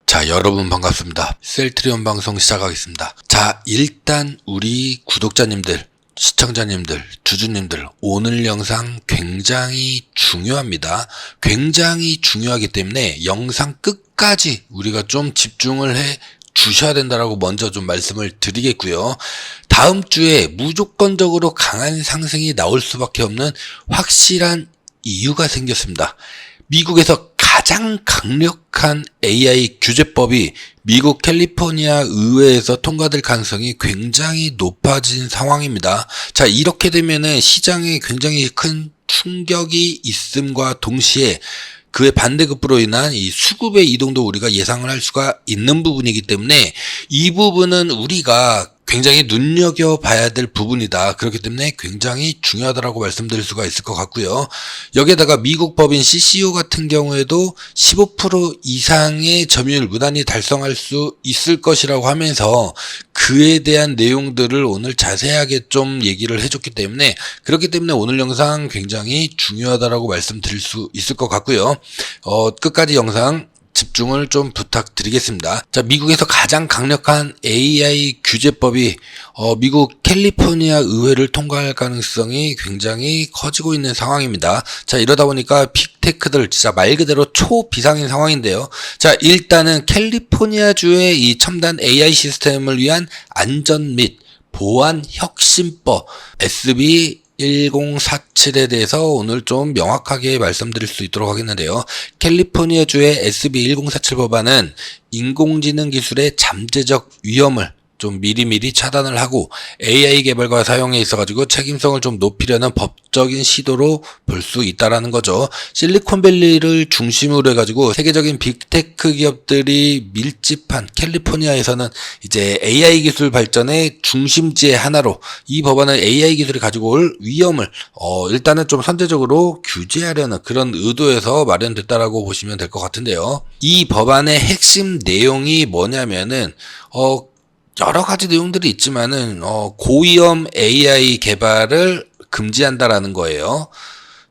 자, 여러분 반갑습니다. 셀트리온 방송 시작하겠습니다. 자, 일단 우리 구독자님들, 시청자님들, 주주님들, 오늘 영상 굉장히 중요합니다. 굉장히 중요하기 때문에 영상 끝까지 우리가 좀 집중을 해 주셔야 된다라고 먼저 좀 말씀을 드리겠고요. 다음 주에 무조건적으로 강한 상승이 나올 수밖에 없는 확실한 이유가 생겼습니다. 미국에서 가장 강력한 AI 규제법이 미국 캘리포니아 의회에서 통과될 가능성이 굉장히 높아진 상황입니다. 자, 이렇게 되면은 시장에 굉장히 큰 충격이 있음과 동시에 그의 반대급부로 인한 이 수급의 이동도 우리가 예상을 할 수가 있는 부분이기 때문에 이 부분은 우리가 굉장히 눈여겨봐야 될 부분이다. 그렇기 때문에 굉장히 중요하다라고 말씀드릴 수가 있을 것 같고요. 여기에다가 미국 법인 CCO 같은 경우에도 15% 이상의 점유율 무난히 달성할 수 있을 것이라고 하면서 그에 대한 내용들을 오늘 자세하게 좀 얘기를 해줬기 때문에 그렇기 때문에 오늘 영상 굉장히 중요하다라고 말씀드릴 수 있을 것 같고요. 끝까지 영상 집중을 좀 부탁드리겠습니다. 자, 미국에서 가장 강력한 AI 규제법이 미국 캘리포니아 의회를 통과할 가능성이 굉장히 커지고 있는 상황입니다. 자, 이러다 보니까 빅테크들 진짜 말 그대로 초비상인 상황인데요. 자, 일단은 캘리포니아주의 이 첨단 AI 시스템을 위한 안전 및 보안 혁신법 SB 1047에 대해서 오늘 좀 명확하게 말씀드릴 수 있도록 하겠는데요. 캘리포니아주의 SB 1047 법안은 인공지능 기술의 잠재적 위험을 좀 미리미리 차단을 하고 AI 개발과 사용에 있어가지고 책임성을 좀 높이려는 법적인 시도로 볼 수 있다라는 거죠. 실리콘밸리를 중심으로 해가지고 세계적인 빅테크 기업들이 밀집한 캘리포니아에서는 이제 AI 기술 발전의 중심지의 하나로 이 법안은 AI 기술이 가지고 올 위험을 일단은 좀 선제적으로 규제하려는 그런 의도에서 마련됐다라고 보시면 될 것 같은데요. 이 법안의 핵심 내용이 뭐냐면은 여러 가지 내용들이 있지만은 고위험 AI 개발을 금지한다라는 거예요.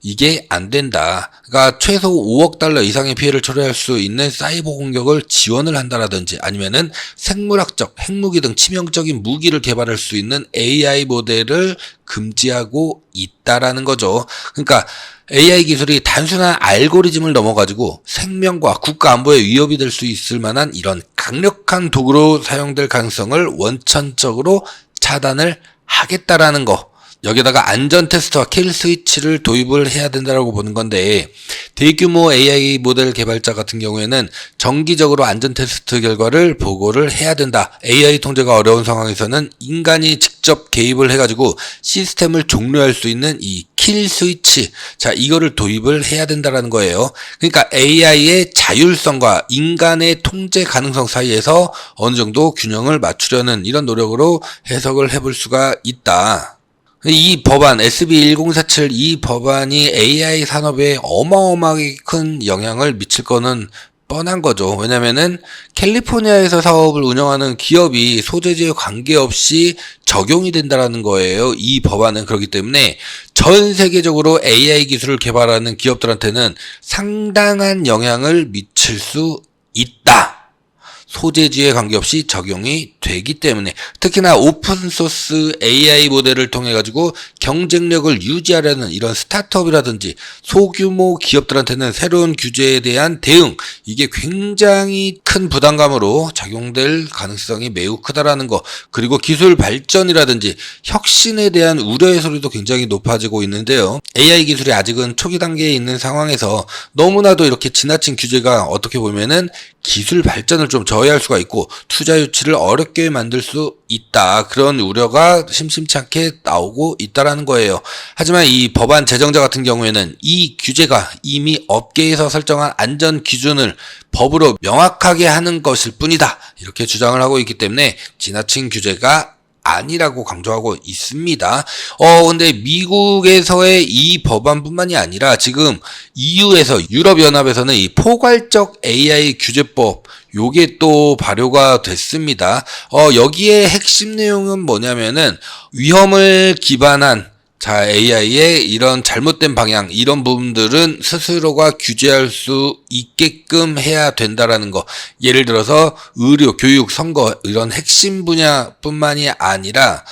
이게 안 된다. 그러니까 최소 5억 달러 이상의 피해를 초래할 수 있는 사이버 공격을 지원을 한다라든지 아니면은 생물학적, 핵무기 등 치명적인 무기를 개발할 수 있는 AI 모델을 금지하고 있다라는 거죠. 그러니까 AI 기술이 단순한 알고리즘을 넘어가지고 생명과 국가 안보에 위협이 될 수 있을 만한 이런 강력한 도구로 사용될 가능성을 원천적으로 차단을 하겠다라는 거. 여기다가 안전 테스트와 킬 스위치를 도입을 해야 된다라고 보는 건데 대규모 AI 모델 개발자 같은 경우에는 정기적으로 안전 테스트 결과를 보고를 해야 된다. AI 통제가 어려운 상황에서는 인간이 직접 개입을 해가지고 시스템을 종료할 수 있는 이 킬 스위치, 자, 이거를 도입을 해야 된다라는 거예요. 그러니까 AI의 자율성과 인간의 통제 가능성 사이에서 어느 정도 균형을 맞추려는 이런 노력으로 해석을 해볼 수가 있다. 이 법안 SB 1047 이 법안이 AI 산업에 어마어마하게 큰 영향을 미칠 거는 뻔한 거죠. 왜냐면은 캘리포니아에서 사업을 운영하는 기업이 소재지에 관계없이 적용이 된다라는 거예요. 이 법안은. 그렇기 때문에 전 세계적으로 AI 기술을 개발하는 기업들한테는 상당한 영향을 미칠 수 있다. 소재지에 관계없이 적용이 되기 때문에 특히나 오픈소스 AI 모델을 통해 가지고 경쟁력을 유지하려는 이런 스타트업이라든지 소규모 기업들한테는 새로운 규제에 대한 대응, 이게 굉장히 큰 부담감으로 작용될 가능성이 매우 크다라는 거. 그리고 기술 발전이라든지 혁신에 대한 우려의 소리도 굉장히 높아지고 있는데요. AI 기술이 아직은 초기 단계에 있는 상황에서 너무나도 이렇게 지나친 규제가 어떻게 보면은 기술 발전을 좀 저해할 수가 있고 투자 유치를 어렵게 만들 수 있다. 그런 우려가 심심치 않게 나오고 있다라는 거예요. 하지만 이 법안 제정자 같은 경우에는 이 규제가 이미 업계에서 설정한 안전 기준을 법으로 명확하게 하는 것일 뿐이다. 이렇게 주장을 하고 있기 때문에 지나친 규제가 아니라고 강조하고 있습니다. 근데 미국에서의 이 법안뿐만이 아니라 지금 EU에서 유럽연합에서는 이 포괄적 AI 규제법 요게 또 발효가 됐습니다. 여기에 핵심 내용은 뭐냐면은 위험을 기반한 자, AI의 이런 잘못된 방향, 이런 부분들은 스스로가 규제할 수 있게끔 해야 된다라는 거. 예를 들어서 의료, 교육, 선거 이런 핵심 분야뿐만이 아니라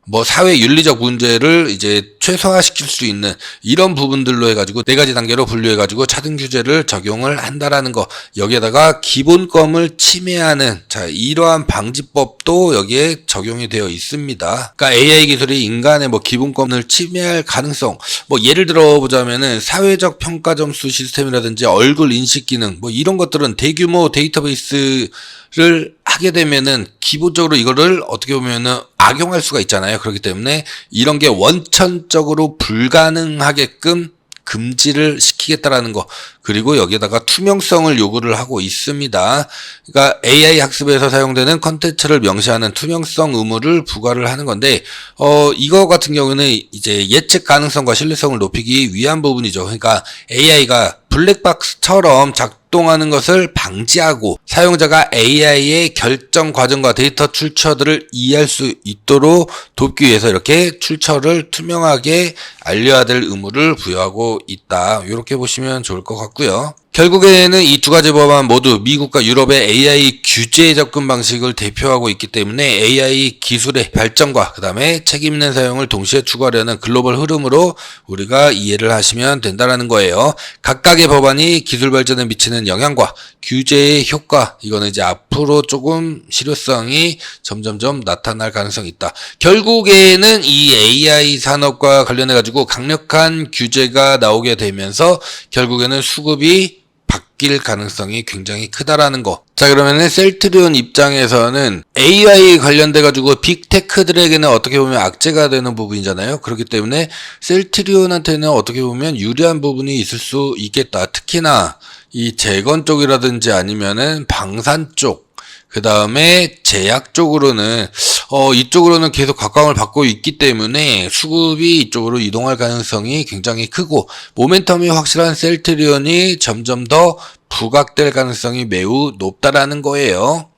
뭐 사회 윤리적 문제를 이제 최소화시킬 수 있는 이런 부분들로 해가지고 4가지 단계로 분류해가지고 차등 규제를 적용을 한다라는 거. 여기에다가 기본권을 침해하는 자 이러한 방지법도 여기에 적용이 되어 있습니다. 그러니까 AI 기술이 인간의 뭐 기본권을 침해할 가능성, 뭐 예를 들어 보자면은 사회적 평가 점수 시스템이라든지 얼굴 인식 기능 뭐 이런 것들은 대규모 데이터베이스를 하게 되면은 기본적으로 이거를 어떻게 보면은 악용할 수가 있잖아요. 그렇기 때문에 이런 게 원천적으로 불가능하게끔 금지를 시키겠다라는 거. 그리고 여기에다가 투명성을 요구를 하고 있습니다. 그러니까 AI 학습에서 사용되는 컨텐츠를 명시하는 투명성 의무를 부과를 하는 건데, 이거 같은 경우는 이제 예측 가능성과 신뢰성을 높이기 위한 부분이죠. 그러니까 AI가 블랙박스처럼 작동하는 것을 방지하고 사용자가 AI의 결정 과정과 데이터 출처들을 이해할 수 있도록 돕기 위해서 이렇게 출처를 투명하게 알려야 될 의무를 부여하고 있다. 이렇게 보시면 좋을 것 같고요. 결국에는 이 2가지 법안 모두 미국과 유럽의 AI 규제 접근 방식을 대표하고 있기 때문에 AI 기술의 발전과 그 다음에 책임 있는 사용을 동시에 추구하려는 글로벌 흐름으로 우리가 이해를 하시면 된다는 거예요. 각각의 법안이 기술 발전에 미치는 영향과 규제의 효과, 이거는 이제 앞으로 조금 실효성이 점점점 나타날 가능성이 있다. 결국에는 이 AI 산업과 관련해 가지고 강력한 규제가 나오게 되면서 결국에는 수급이 바뀔 가능성이 굉장히 크다라는 거. 자, 그러면은 셀트리온 입장에서는 AI 관련돼 가지고 빅테크들에게는 어떻게 보면 악재가 되는 부분이잖아요. 그렇기 때문에 셀트리온한테는 어떻게 보면 유리한 부분이 있을 수 있겠다. 특히나 이 재건 쪽이라든지 아니면은 방산 쪽, 그 다음에 제약 쪽으로는 이쪽으로는 계속 각광을 받고 있기 때문에 수급이 이쪽으로 이동할 가능성이 굉장히 크고 모멘텀이 확실한 셀트리온이 점점 더 부각될 가능성이 매우 높다라는 거예요.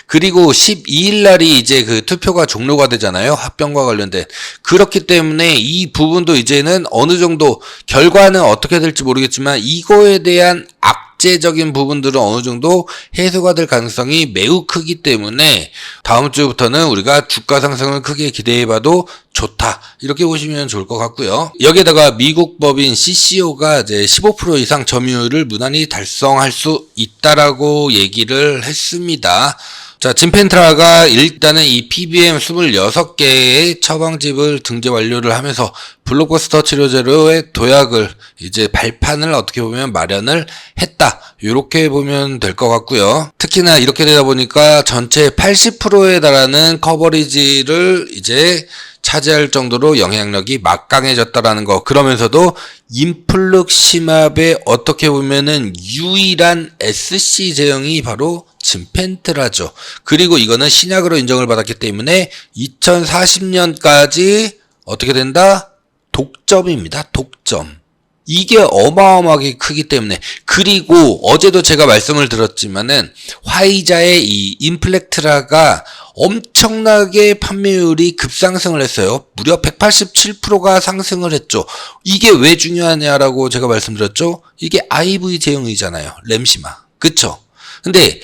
그리고 12일 날이 이제 그 투표가 종료가 되잖아요. 합병과 관련된. 그렇기 때문에 이 부분도 이제는 어느 정도 결과는 어떻게 될지 모르겠지만 이거에 대한 악재적인 부분들은 어느 정도 해소가 될 가능성이 매우 크기 때문에 다음 주부터는 우리가 주가 상승을 크게 기대해봐도 좋다. 이렇게 보시면 좋을 것 같고요. 여기에다가 미국 법인 CCO가 이제 15% 이상 점유율을 무난히 달성할 수 있다라고 얘기를 했습니다. 자, 진펜트라가 일단은 이 PBM 26개의 처방집을 등재 완료를 하면서 블록버스터 치료제로의 도약을 이제 발판을 어떻게 보면 마련을 했다. 이렇게 보면 될 것 같고요. 특히나 이렇게 되다 보니까 전체 80%에 달하는 커버리지를 이제 차지할 정도로 영향력이 막강해졌다라는 거. 그러면서도 인플룩시맙의 어떻게 보면은 유일한 SC 제형이 바로 진펜트라죠. 그리고 이거는 신약으로 인정을 받았기 때문에 2040년까지 어떻게 된다? 독점입니다. 독점. 이게 어마어마하게 크기 때문에. 그리고 어제도 제가 말씀을 드렸지만은 화이자의 이 인플렉트라가 엄청나게 판매율이 급상승을 했어요. 무려 187%가 상승을 했죠. 이게 왜 중요하냐라고 제가 말씀드렸죠. 이게 IV 제형이잖아요. 램시마. 그쵸? 근데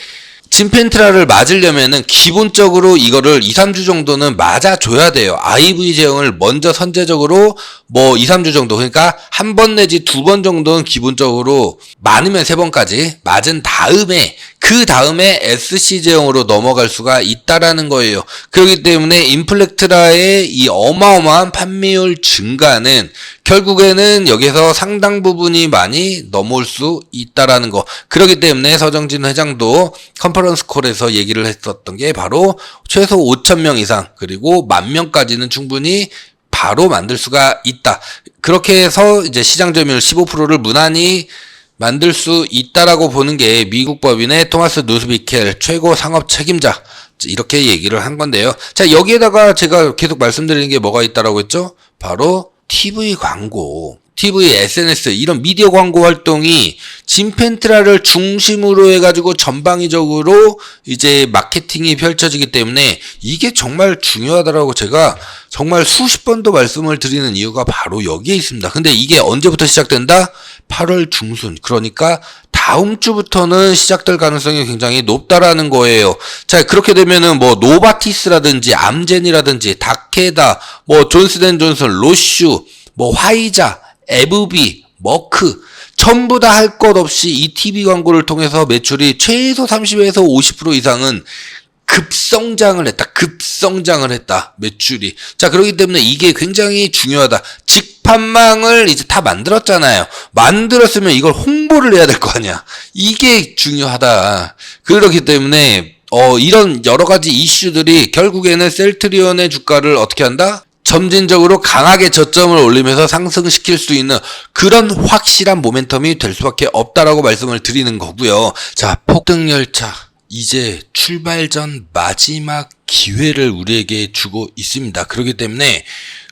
진펜트라를 맞으려면은 기본적으로 이거를 2, 3주 정도는 맞아줘야 돼요. IV 제형을 먼저 선제적으로 뭐 2, 3주 정도, 그러니까 한 번 내지 2번 정도는 기본적으로 많으면 3번까지 맞은 다음에 그 다음에 SC 제형으로 넘어갈 수가 있다라는 거예요. 그렇기 때문에 인플렉트라의 이 어마어마한 판매율 증가는 결국에는 여기서 상당 부분이 많이 넘어올 수 있다라는 거. 그렇기 때문에 서정진 회장도 컨퍼런스 콜에서 얘기를 했었던 게 바로 최소 5,000명 이상 그리고 10,000명까지는 충분히 바로 만들 수가 있다. 그렇게 해서 이제 시장 점유율 15%를 무난히 만들 수 있다라고 보는 게 미국 법인의 토마스 누스비켈 최고 상업 책임자 이렇게 얘기를 한 건데요. 자, 여기에다가 제가 계속 말씀드리는 게 뭐가 있다라고 했죠? 바로 TV 광고. TV, SNS 이런 미디어 광고 활동이 진펜트라를 중심으로 해가지고 전방위적으로 이제 마케팅이 펼쳐지기 때문에 이게 정말 중요하다라고 제가 정말 수십 번도 말씀을 드리는 이유가 바로 여기에 있습니다. 근데 이게 언제부터 시작된다? 8월 중순. 그러니까 다음 주부터는 시작될 가능성이 굉장히 높다라는 거예요. 자, 그렇게 되면은 뭐 노바티스라든지 암젠이라든지 다케다, 뭐 존스앤존슨, 로슈, 뭐 화이자, 에브비, 머크 전부 다 할 것 없이 이 TV 광고를 통해서 매출이 최소 30에서 50% 이상은 급성장을 했다. 매출이. 자, 그렇기 때문에 이게 굉장히 중요하다. 직판망을 이제 다 만들었잖아요. 만들었으면 이걸 홍보를 해야 될 거 아니야. 이게 중요하다. 그렇기 때문에 이런 여러 가지 이슈들이 결국에는 셀트리온의 주가를 어떻게 한다? 점진적으로 강하게 저점을 올리면서 상승시킬 수 있는 그런 확실한 모멘텀이 될 수밖에 없다라고 말씀을 드리는 거고요. 자, 폭등열차 이제 출발 전 마지막 기회를 우리에게 주고 있습니다. 그렇기 때문에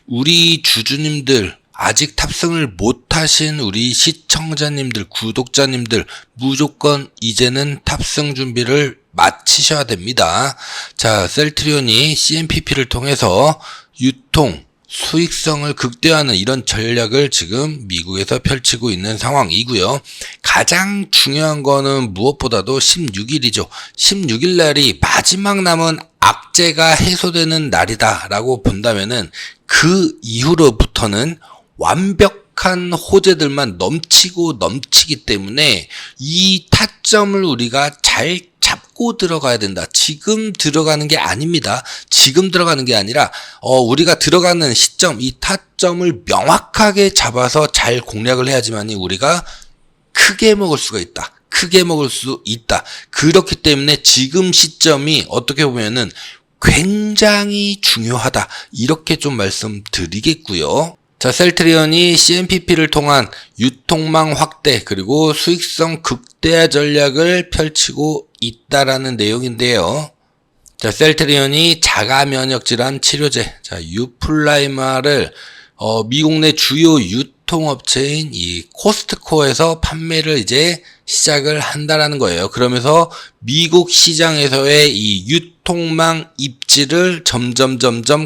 우리 주주님들, 아직 탑승을 못하신 우리 시청자님들, 구독자님들 무조건 이제는 탑승 준비를 마치셔야 됩니다. 자, 셀트리온이 CMPP를 통해서 유통, 수익성을 극대화하는 이런 전략을 지금 미국에서 펼치고 있는 상황이고요. 가장 중요한 거는 무엇보다도 16일이죠. 16일 날이 마지막 남은 악재가 해소되는 날이다라고 본다면은 그 이후로부터는 완벽한 호재들만 넘치기 때문에 이 타점을 우리가 잘 잡고 들어가야 된다. 지금 들어가는 게 아닙니다. 지금 들어가는 게 아니라 우리가 들어가는 시점, 이 타점을 명확하게 잡아서 잘 공략을 해야지만이 우리가 크게 먹을 수가 있다. 크게 먹을 수 있다. 그렇기 때문에 지금 시점이 어떻게 보면은 굉장히 중요하다. 이렇게 좀 말씀드리겠고요. 자, 셀트리온이 CMPP를 통한 유통망 확대 그리고 수익성 극대화 전략을 펼치고 있다라는 내용인데요. 자, 셀트리온이 자가 면역 질환 치료제, 자, 유플라이마를 미국 내 주요 유통업체인 이 코스트코에서 판매를 이제 시작을 한다라는 거예요. 그러면서 미국 시장에서의 이 유통망 입지를 점점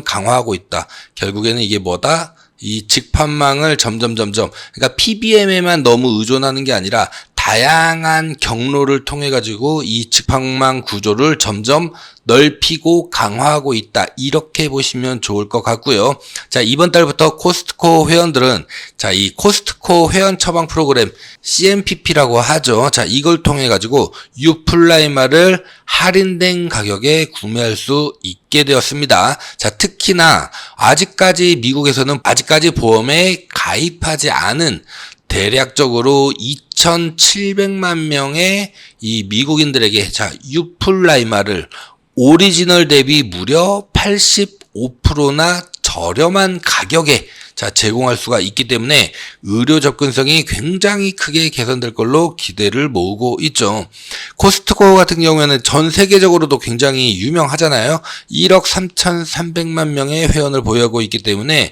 강화하고 있다. 결국에는 이게 뭐다? 이 직판망을 그러니까 PBM에만 너무 의존하는 게 아니라 다양한 경로를 통해 가지고 이 직판망 구조를 점점 넓히고 강화하고 있다. 이렇게 보시면 좋을 것 같고요. 자, 이번 달부터 코스트코 회원들은 자, 이 코스트코 회원 처방 프로그램 CMPP라고 하죠. 자, 이걸 통해 가지고 유플라이마를 할인된 가격에 구매할 수 있게 되었습니다. 자, 특히나 아직까지 미국에서는 아직까지 보험에 가입하지 않은 대략적으로 2,700만 명의 이 미국인들에게 자, 유플라이마를 오리지널 대비 무려 85%나 저렴한 가격에 자, 제공할 수가 있기 때문에 의료 접근성이 굉장히 크게 개선될 걸로 기대를 모으고 있죠. 코스트코 같은 경우에는 전 세계적으로도 굉장히 유명하잖아요. 1억 3,300만 명의 회원을 보유하고 있기 때문에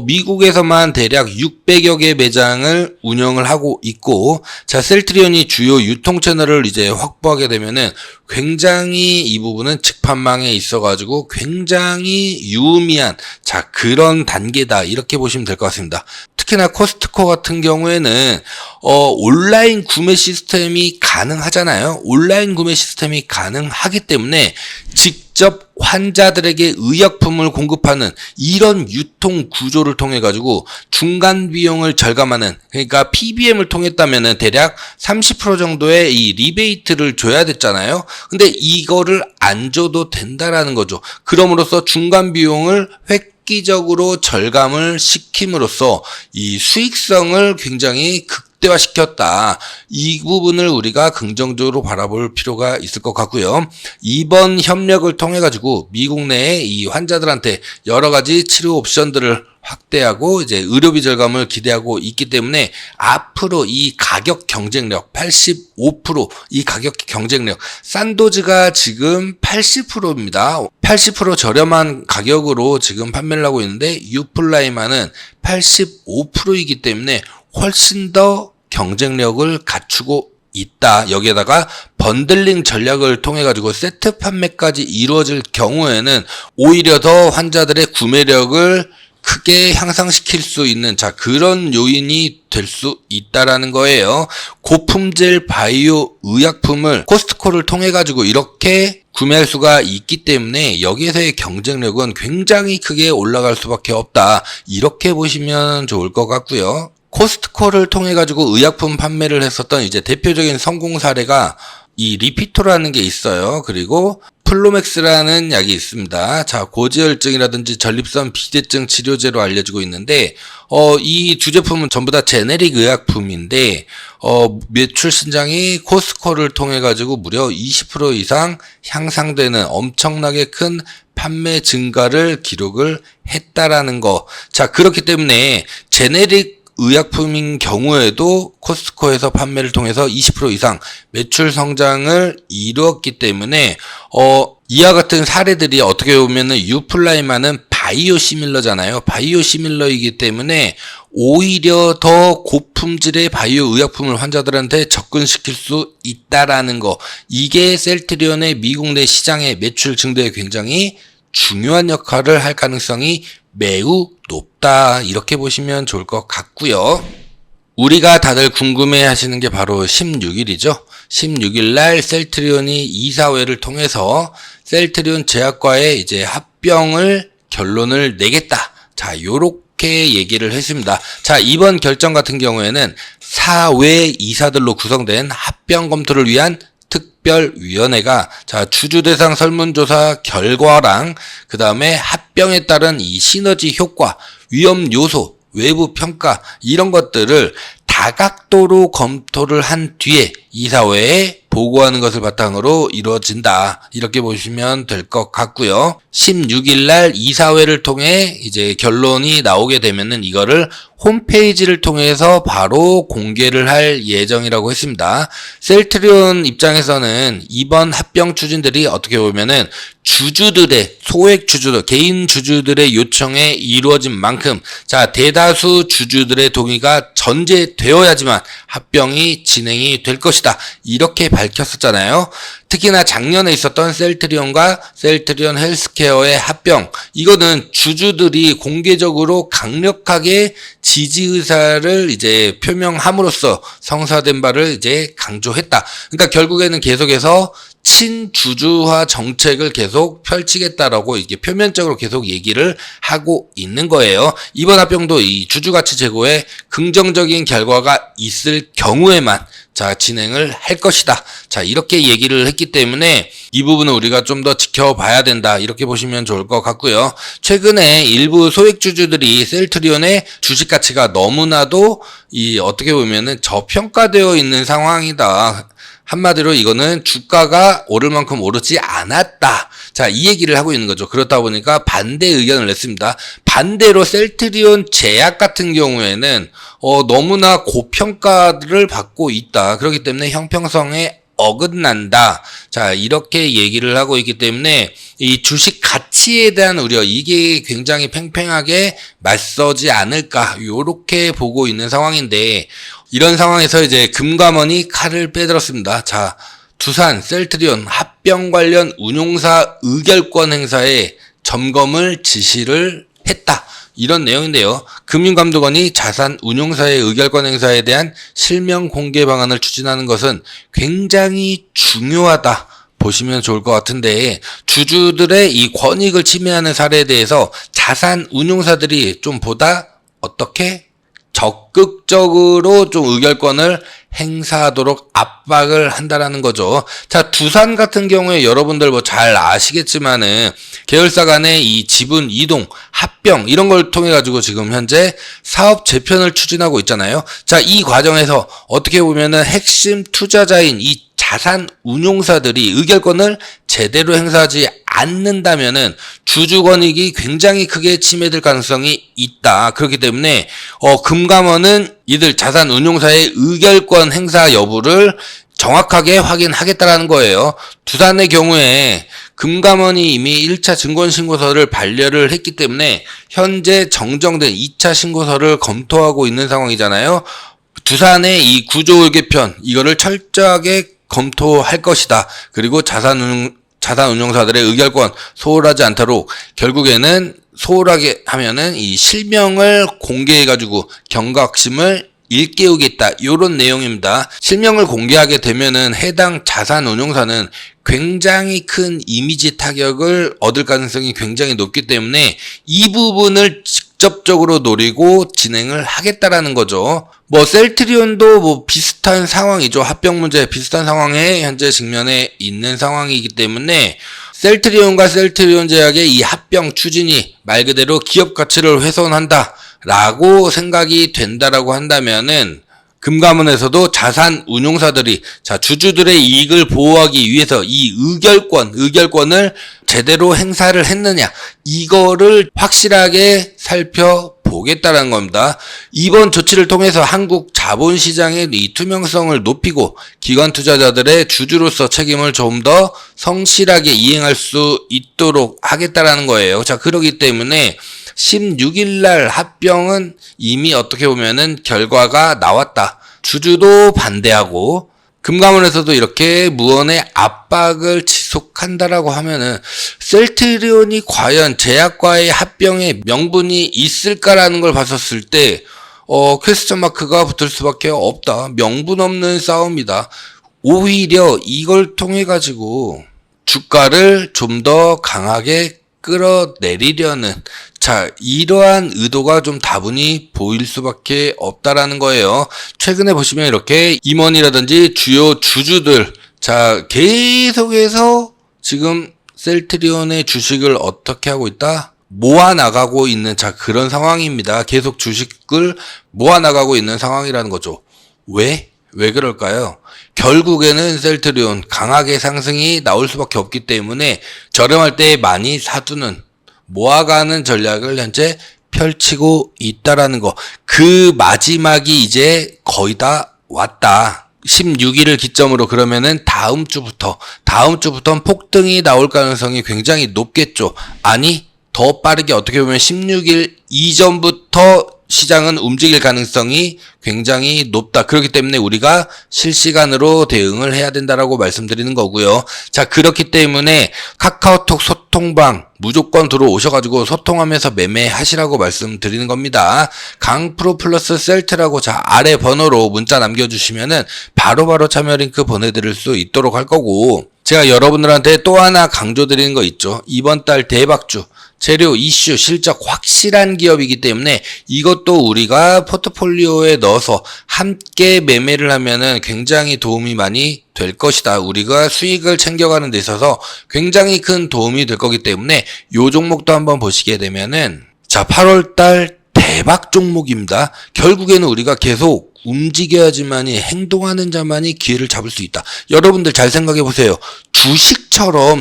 미국에서만 대략 600여 개 매장을 운영을 하고 있고, 자, 셀트리온이 주요 유통 채널을 이제 확보하게 되면은 굉장히 이 부분은 직판망에 있어가지고 굉장히 유의미한 자, 그런 단계다. 이렇게 보시면 될 것 같습니다. 특히나 코스트코 같은 경우에는 온라인 구매 시스템이 가능하잖아요. 온라인 구매 시스템이 가능하기 때문에 직접 환자들에게 의약품을 공급하는 이런 유통 구조를 통해 가지고 중간 비용을 절감하는, 그러니까 PBM을 통했다면은 대략 30% 정도의 이 리베이트를 줘야 됐잖아요. 근데 이거를 안 줘도 된다라는 거죠. 그럼으로써 중간 비용을 획기적으로 절감을 시킴으로써 이 수익성을 굉장히 극대화시켰다. 이 부분을 우리가 긍정적으로 바라볼 필요가 있을 것 같고요. 이번 협력을 통해 가지고 미국 내에 이 환자들한테 여러 가지 치료 옵션들을 확대하고 이제 의료비 절감을 기대하고 있기 때문에 앞으로 이 가격 경쟁력 85%이 가격 경쟁력 산도즈가 지금 80%입니다. 80% 저렴한 가격으로 지금 판매를 하고 있는데 유플라이마는 85%이기 때문에 훨씬 더 경쟁력을 갖추고 있다. 여기에다가 번들링 전략을 통해 가지고 세트 판매까지 이루어질 경우에는 오히려 더 환자들의 구매력을 크게 향상시킬 수 있는 그런 요인이 될 수 있다라는 거예요. 고품질 바이오 의약품을 코스트코를 통해 가지고 이렇게 구매할 수가 있기 때문에 여기에서의 경쟁력은 굉장히 크게 올라갈 수밖에 없다. 이렇게 보시면 좋을 것 같고요. 코스트코를 통해 가지고 의약품 판매를 했었던 이제 대표적인 성공 사례가 이 리피토라는 게 있어요. 그리고 플로맥스라는 약이 있습니다. 고지혈증이라든지 전립선 비대증 치료제로 알려지고 있는데 이 두 제품은 전부 다 제네릭 의약품인데 매출 신장이 코스트코를 통해 가지고 무려 20% 이상 향상되는 엄청나게 큰 판매 증가를 기록을 했다라는 거. 그렇기 때문에 제네릭 의약품인 경우에도 코스트코에서 판매를 통해서 20% 이상 매출 성장을 이루었기 때문에 이와 같은 사례들이 어떻게 보면은 유플라이마는 바이오시밀러잖아요. 바이오시밀러이기 때문에 오히려 더 고품질의 바이오 의약품을 환자들한테 접근시킬 수 있다라는 거. 이게 셀트리온의 미국 내 시장의 매출 증대에 굉장히 중요한 역할을 할 가능성이 매우 높다. 이렇게 보시면 좋을 것 같고요. 우리가 다들 궁금해 하시는 게 바로 16일이죠. 16일 날 셀트리온이 이사회를 통해서 셀트리온 제약과의 이제 합병을 결론을 내겠다. 요렇게 얘기를 했습니다. 이번 결정 같은 경우에는 사외 이사들로 구성된 합병 검토를 위한 특별위원회가 주주 대상 설문조사 결과랑 그 다음에 합병에 따른 이 시너지 효과, 위험 요소, 외부 평가 이런 것들을 다각도로 검토를 한 뒤에 이사회에 보고하는 것을 바탕으로 이루어진다. 이렇게 보시면 될 것 같고요. 16일 날 이사회를 통해 이제 결론이 나오게 되면은 이거를 홈페이지를 통해서 바로 공개를 할 예정이라고 했습니다. 셀트리온 입장에서는 이번 합병 추진들이 어떻게 보면은 주주들의 소액 주주들, 개인 주주들의 요청에 이루어진 만큼 대다수 주주들의 동의가 전제되어야지만 합병이 진행이 될 것이다. 이렇게 밝혔었잖아요. 특히나 작년에 있었던 셀트리온과 셀트리온 헬스케어의 합병, 이거는 주주들이 공개적으로 강력하게 지지 의사를 이제 표명함으로써 성사된 바를 이제 강조했다. 그러니까 결국에는 계속해서 친주주화 정책을 계속 펼치겠다라고 이게 표면적으로 계속 얘기를 하고 있는 거예요. 이번 합병도 이 주주가치 제고에 긍정적인 결과가 있을 경우에만 진행을 할 것이다. 이렇게 얘기를 했기 때문에 이 부분은 우리가 좀 더 지켜봐야 된다. 이렇게 보시면 좋을 것 같고요. 최근에 일부 소액주주들이 셀트리온의 주식 가치가 너무나도 어떻게 보면은 저평가되어 있는 상황이다. 한마디로 이거는 주가가 오를 만큼 오르지 않았다. 이 얘기를 하고 있는 거죠. 그렇다 보니까 반대 의견을 냈습니다. 반대로 셀트리온 제약 같은 경우에는 너무나 고평가를 받고 있다. 그렇기 때문에 형평성에 어긋난다. 이렇게 얘기를 하고 있기 때문에 이 주식 가치에 대한 우려, 이게 굉장히 팽팽하게 맞서지 않을까. 요렇게 보고 있는 상황인데, 이런 상황에서 이제 금감원이 칼을 빼들었습니다. 두산 셀트리온 합병 관련 운용사 의결권 행사에 점검을 지시를 했다. 이런 내용인데요. 금융감독원이 자산 운용사의 의결권 행사에 대한 실명 공개 방안을 추진하는 것은 굉장히 중요하다. 보시면 좋을 것 같은데, 주주들의 이 권익을 침해하는 사례에 대해서 자산 운용사들이 좀 보다 어떻게 적극적으로 좀 의결권을 행사하도록 압박을 한다라는 거죠. 자, 두산 같은 경우에 여러분들 뭐 잘 아시겠지만은 계열사 간의 이 지분 이동, 합병 이런 걸 통해 가지고 지금 현재 사업 재편을 추진하고 있잖아요. 자, 이 과정에서 어떻게 보면은 핵심 투자자인 이 자산 운용사들이 의결권을 제대로 행사하지 않는다면은 주주 권익이 굉장히 크게 침해될 가능성이 있다. 그렇기 때문에 금감원은 이들 자산 운용사의 의결권 행사 여부를 정확하게 확인하겠다라는 거예요. 두산의 경우에 금감원이 이미 1차 증권신고서를 반려를 했기 때문에 현재 정정된 2차 신고서를 검토하고 있는 상황이잖아요. 두산의 이 구조개편 이거를 철저하게 검토할 것이다. 그리고 자산 운용사들의 의결권 소홀하지 않도록 결국에는 소홀하게 하면은 이 실명을 공개해가지고 경각심을 일깨우겠다. 요런 내용입니다. 실명을 공개하게 되면은 해당 자산 운용사는 굉장히 큰 이미지 타격을 얻을 가능성이 굉장히 높기 때문에 이 부분을 직접적으로 노리고 진행을 하겠다라는 거죠. 뭐 셀트리온도 뭐 비슷한 상황이죠. 합병 문제 비슷한 상황에 현재 직면해 있는 상황이기 때문에 셀트리온과 셀트리온 제약의 이 합병 추진이 말 그대로 기업 가치를 훼손한다 라고 생각이 된다라고 한다면은 금감원에서도 자산 운용사들이 주주들의 이익을 보호하기 위해서 이 의결권을 제대로 행사를 했느냐 이거를 확실하게 살펴보겠다는 겁니다. 이번 조치를 통해서 한국 자본시장의 이 투명성을 높이고 기관 투자자들의 주주로서 책임을 좀 더 성실하게 이행할 수 있도록 하겠다라는 거예요. 자, 그러기 때문에 16일 날 합병은 이미 어떻게 보면은 결과가 나왔다. 주주도 반대하고 금감원에서도 이렇게 무언의 압박을 지속한다라고 하면은 셀트리온이 과연 제약과의 합병에 명분이 있을까라는 걸 봤었을 때 퀘스천 마크가 붙을 수밖에 없다. 명분 없는 싸움이다. 오히려 이걸 통해 가지고 주가를 좀 더 강하게 끌어내리려는 이러한 의도가 좀 다분히 보일 수밖에 없다라는 거예요. 최근에 보시면 이렇게 임원이라든지 주요 주주들 계속해서 지금 셀트리온의 주식을 어떻게 하고 있다? 모아나가고 있는 그런 상황입니다. 계속 주식을 모아나가고 있는 상황이라는 거죠. 왜 그럴까요? 결국에는 셀트리온 강하게 상승이 나올 수밖에 없기 때문에 저렴할 때 많이 사두는 모아가는 전략을 현재 펼치고 있다라는 거. 그 마지막이 이제 거의 다 왔다. 16일을 기점으로 그러면은 다음 주부터는 폭등이 나올 가능성이 굉장히 높겠죠. 아니, 더 빠르게 어떻게 보면 16일 이전부터 시장은 움직일 가능성이 굉장히 높다. 그렇기 때문에 우리가 실시간으로 대응을 해야 된다라고 말씀드리는 거고요. 그렇기 때문에 카카오톡 소통방 무조건 들어오셔가지고 소통하면서 매매하시라고 말씀드리는 겁니다. 강프로 플러스 셀트라고 아래 번호로 문자 남겨주시면은 바로바로 참여 링크 보내드릴 수 있도록 할 거고, 제가 여러분들한테 또 하나 강조드리는 거 있죠. 이번 달 대박주. 재료, 이슈, 실적 확실한 기업이기 때문에 이것도 우리가 포트폴리오에 넣어서 함께 매매를 하면은 굉장히 도움이 많이 될 것이다. 우리가 수익을 챙겨가는 데 있어서 굉장히 큰 도움이 될 거기 때문에 요 종목도 한번 보시게 되면은 8월달 대박 종목입니다. 결국에는 우리가 계속 움직여야지만이 행동하는 자만이 기회를 잡을 수 있다. 여러분들 잘 생각해 보세요.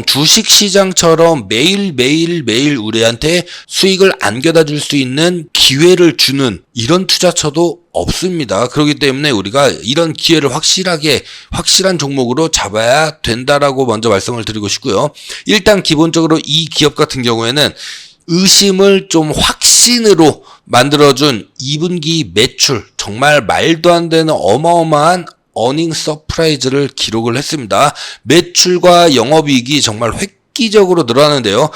주식시장처럼 매일 우리한테 수익을 안겨다 줄 수 있는 기회를 주는 이런 투자처도 없습니다. 그렇기 때문에 우리가 이런 기회를 확실한 종목으로 잡아야 된다라고 먼저 말씀을 드리고 싶고요. 일단 기본적으로 이 기업 같은 경우에는 의심을 좀 확신으로 만들어준 2분기 매출, 정말 말도 안 되는 어마어마한 어닝 서프라이즈를 기록을 했습니다. 매출과 영업이익이 정말 획기적으로 늘어나는데요.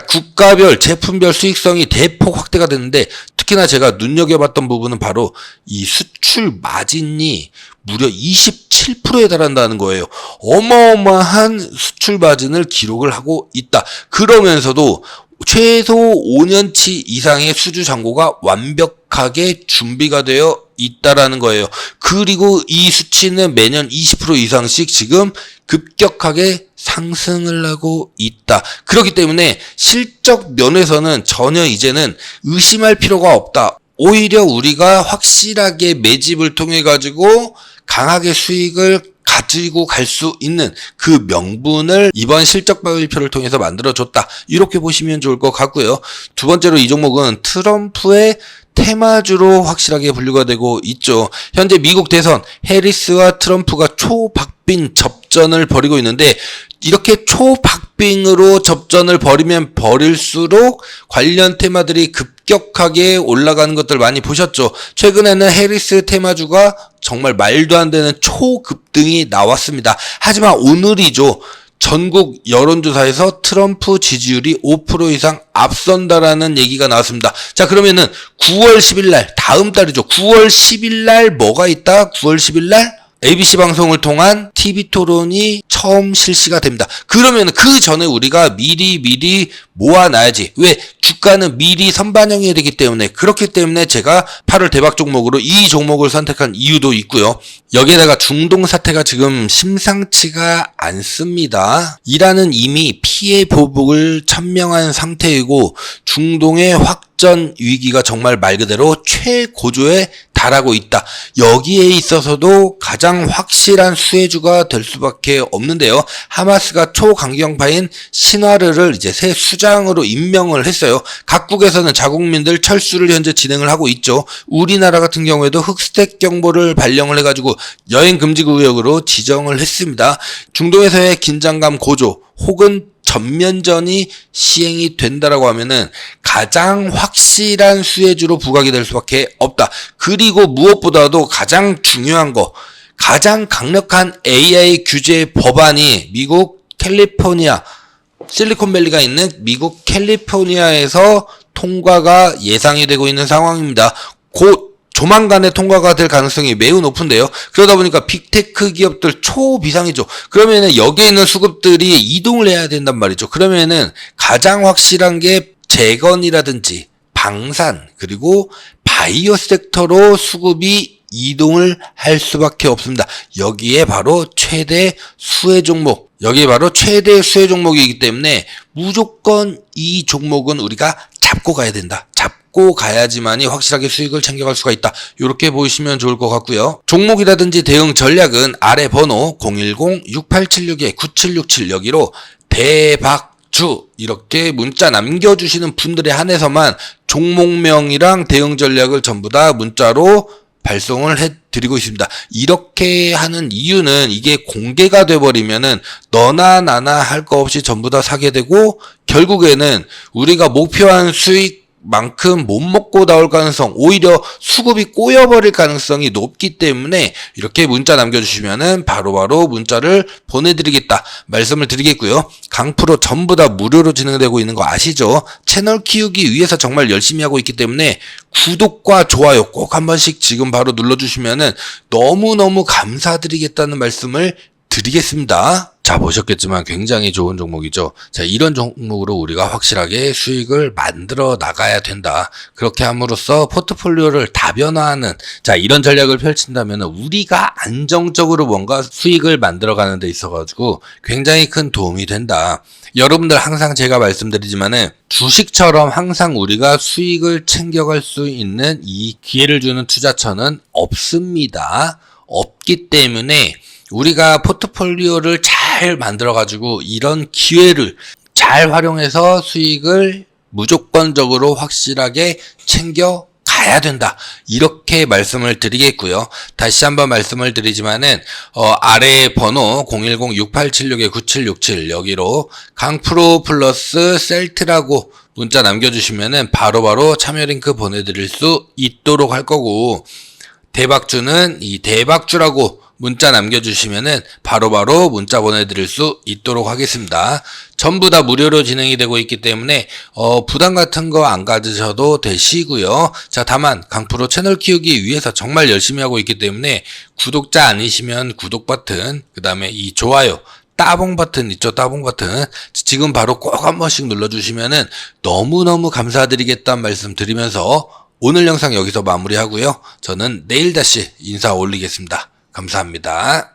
국가별, 제품별 수익성이 대폭 확대가 됐는데, 특히나 제가 눈여겨봤던 부분은 바로 이 수출 마진이 무려 27%에 달한다는 거예요. 어마어마한 수출 마진을 기록을 하고 있다. 그러면서도 최소 5년치 이상의 수주 잔고가 완벽하게 준비가 되어 있다라는 거예요. 그리고 이 수치는 매년 20% 이상씩 지금 급격하게 상승을 하고 있다. 그렇기 때문에 실적 면에서는 전혀 이제는 의심할 필요가 없다. 오히려 우리가 확실하게 매집을 통해 가지고 강하게 수익을 가지고 갈 수 있는 그 명분을 이번 실적 발표를 통해서 만들어줬다. 이렇게 보시면 좋을 것 같고요. 두 번째로 이 종목은 트럼프의 테마주로 확실하게 분류가 되고 있죠. 현재 미국 대선 해리스와 트럼프가 초박빙 접전을 벌이고 있는데 이렇게 초박빙으로 접전을 벌이면 벌일수록 관련 테마들이 급격하게 올라가는 것들 많이 보셨죠. 최근에는 해리스 테마주가 정말 말도 안 되는 초급등이 나왔습니다. 하지만 오늘이죠. 전국 여론조사에서 트럼프 지지율이 5% 이상 앞선다라는 얘기가 나왔습니다. 자, 그러면은 9월 10일 날, 다음 달이죠. 9월 10일 날 뭐가 있다? 9월 10일 날 ABC 방송을 통한 TV 토론이 처음 실시가 됩니다. 그러면 그 전에 우리가 미리 모아놔야지. 왜? 주가는 미리 선반영해야 되기 때문에. 그렇기 때문에 제가 8월 대박 종목으로 이 종목을 선택한 이유도 있고요. 여기에다가 중동 사태가 지금 심상치가 않습니다. 이란은 이미 피해 보복을 천명한 상태이고 중동의 확전 위기가 정말 말 그대로 최고조에 달하고 있다. 여기에 있어서도 가장 확실한 수혜주가 될 수밖에 없는데요. 하마스가 초강경파인 신와르를 이제 새 수장으로 임명을 했어요. 각국에서는 자국민들 철수를 현재 진행을 하고 있죠. 우리나라 같은 경우에도 흑스택 경보를 발령을 해가지고 여행 금지 구역으로 지정을 했습니다. 중동에서의 긴장감 고조 혹은 전면전이 시행이 된다라고 하면은 가장 확실한 수혜주로 부각이 될 수밖에 없다. 그리고 무엇보다도 가장 중요한 거, 가장 강력한 AI 규제 법안이 미국 캘리포니아, 실리콘밸리가 있는 미국 캘리포니아에서 통과가 예상이 되고 있는 상황입니다. 곧 조만간에 통과가 될 가능성이 매우 높은데요. 그러다 보니까 빅테크 기업들 초비상이죠. 그러면은 여기에 있는 수급들이 이동을 해야 된단 말이죠. 그러면은 가장 확실한 게 재건이라든지 방산 그리고 바이오 섹터로 수급이 이동을 할 수밖에 없습니다. 여기에 바로 최대 수혜 종목, 여기에 바로 최대 수혜 종목이기 때문에 무조건 이 종목은 우리가 잡고 가야 된다. 잡고 가야지만이 확실하게 수익을 챙겨갈 수가 있다. 이렇게 보시면 좋을 것 같고요. 종목이라든지 대응 전략은 아래 번호 010-6876-9767 여기로 대박주 이렇게 문자 남겨주시는 분들에 한해서만 종목명이랑 대응 전략을 전부 다 문자로 발송을 해드리고 있습니다. 이렇게 하는 이유는 이게 공개가 돼버리면은 너나 나나 할 거 없이 전부 다 사게 되고 결국에는 우리가 목표한 수익만큼 못 먹고 나올 가능성, 오히려 수급이 꼬여버릴 가능성이 높기 때문에 이렇게 문자 남겨주시면은 바로바로 문자를 보내드리겠다 말씀을 드리겠고요. 강프로 전부 다 무료로 진행되고 있는 거 아시죠? 채널 키우기 위해서 정말 열심히 하고 있기 때문에 구독과 좋아요 꼭 한 번씩 지금 바로 눌러주시면은 너무너무 감사드리겠다는 말씀을 드리겠습니다. 자, 보셨겠지만 굉장히 좋은 종목이죠. 자, 이런 종목으로 우리가 확실하게 수익을 만들어 나가야 된다. 그렇게 함으로써 포트폴리오를 다변화하는 자, 이런 전략을 펼친다면 우리가 안정적으로 뭔가 수익을 만들어 가는 데 있어가지고 굉장히 큰 도움이 된다. 여러분들 항상 제가 말씀드리지만은 주식처럼 항상 우리가 수익을 챙겨갈 수 있는 이 기회를 주는 투자처는 없습니다. 없기 때문에 우리가 포트폴리오를 잘 만들어가지고 이런 기회를 잘 활용해서 수익을 무조건적으로 확실하게 챙겨 가야 된다. 이렇게 말씀을 드리겠고요. 다시 한번 말씀을 드리지만은 아래 번호 010-6876-9767 여기로 강프로 플러스 셀트라고 문자 남겨주시면은 바로바로 참여 링크 보내드릴 수 있도록 할 거고 대박주는 이 대박주라고 문자 남겨주시면은 바로바로 문자 보내드릴 수 있도록 하겠습니다. 전부 다 무료로 진행이 되고 있기 때문에 부담 같은 거 안 가지셔도 되시고요. 자, 다만 강프로 채널 키우기 위해서 정말 열심히 하고 있기 때문에 구독자 아니시면 구독 버튼, 그 다음에 이 좋아요 따봉 버튼 있죠? 따봉 버튼 지금 바로 꼭 한 번씩 눌러주시면은 너무너무 감사드리겠다는 말씀 드리면서 오늘 영상 여기서 마무리하고요. 저는 내일 다시 인사 올리겠습니다. 감사합니다.